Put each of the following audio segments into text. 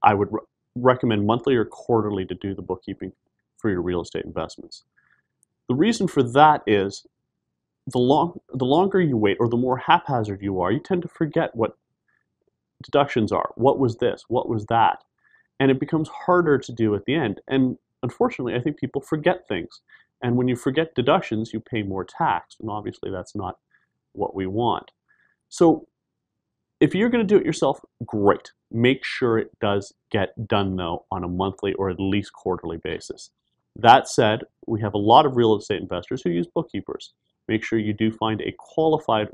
I would recommend monthly or quarterly to do the bookkeeping for your real estate investments. The reason for that is the longer you wait or the more haphazard you are, you tend to forget what deductions are. What was this? What was that? And it becomes harder to do at the end. And unfortunately, I think people forget things. And when you forget deductions, you pay more tax. And obviously, that's not what we want. So if you're going to do it yourself, great. Make sure it does get done, though, on a monthly or at least quarterly basis. That said, we have a lot of real estate investors who use bookkeepers. Make sure you do find a qualified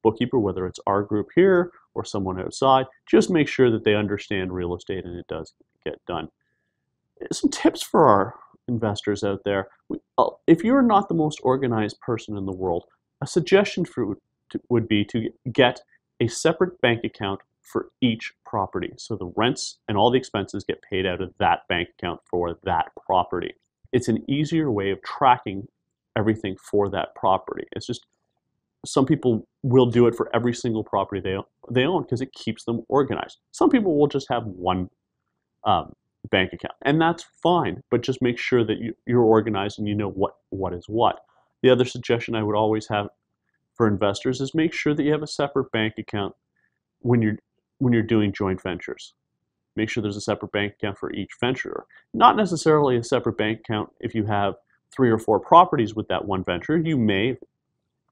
bookkeeper, whether it's our group here or someone outside. Just make sure that they understand real estate and it does get done. Some tips for our investors out there. If you're not the most organized person in the world, a suggestion would be to get a separate bank account for each property. So the rents and all the expenses get paid out of that bank account for that property. It's an easier way of tracking everything for that property. It's just some people will do it for every single property they own because it keeps them organized. Some people will just have one bank account, and that's fine, but just make sure that you're organized and you know what is what. The other suggestion I would always have for investors is make sure that you have a separate bank account when you're doing joint ventures. Make sure there's a separate bank account for each venture. Not necessarily a separate bank account if you have 3 or 4 properties with that one venture. You may,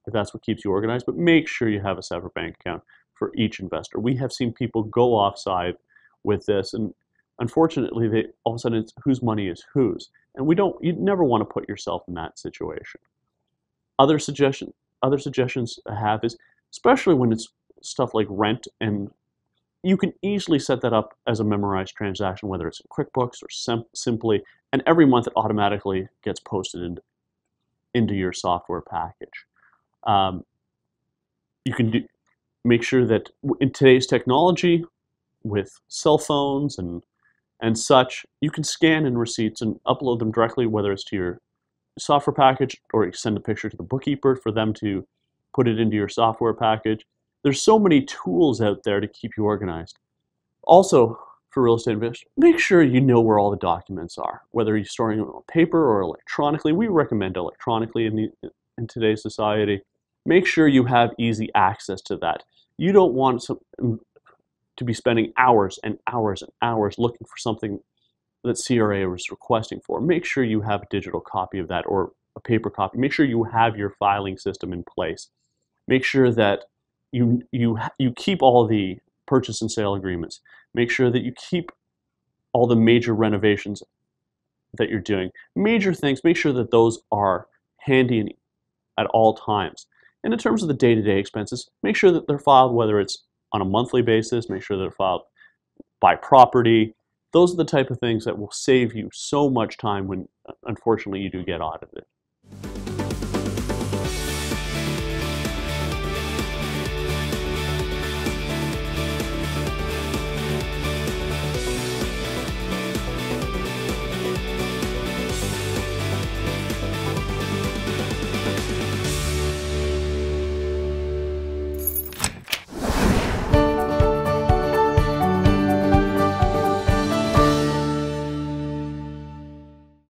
if that's what keeps you organized, but make sure you have a separate bank account for each investor. We have seen people go offside with this, and unfortunately, all of a sudden it's whose money is whose, and you never want to put yourself in that situation. Other suggestions I have is, especially when it's stuff like rent, and you can easily set that up as a memorized transaction, whether it's in QuickBooks or Simply, and every month it automatically gets posted into your software package. You can make sure that in today's technology, with cell phones and such, you can scan in receipts and upload them directly, whether it's to your software package or you send a picture to the bookkeeper for them to put it into your software package. There's so many tools out there to keep you organized. Also, for real estate investors, make sure you know where all the documents are, whether you're storing them on paper or electronically. We recommend electronically in today's society. Make sure you have easy access to that. You don't want to be spending hours and hours and hours looking for something that CRA was requesting for. Make sure you have a digital copy of that or a paper copy. Make sure you have your filing system in place. Make sure that you keep all the purchase and sale agreements. Make sure that you keep all the major renovations that you're doing. Major things, make sure that those are handy at all times. And in terms of the day-to-day expenses, make sure that they're filed, whether it's on a monthly basis, make sure they're filed by property. Those are the type of things that will save you so much time when, unfortunately, you do get audited.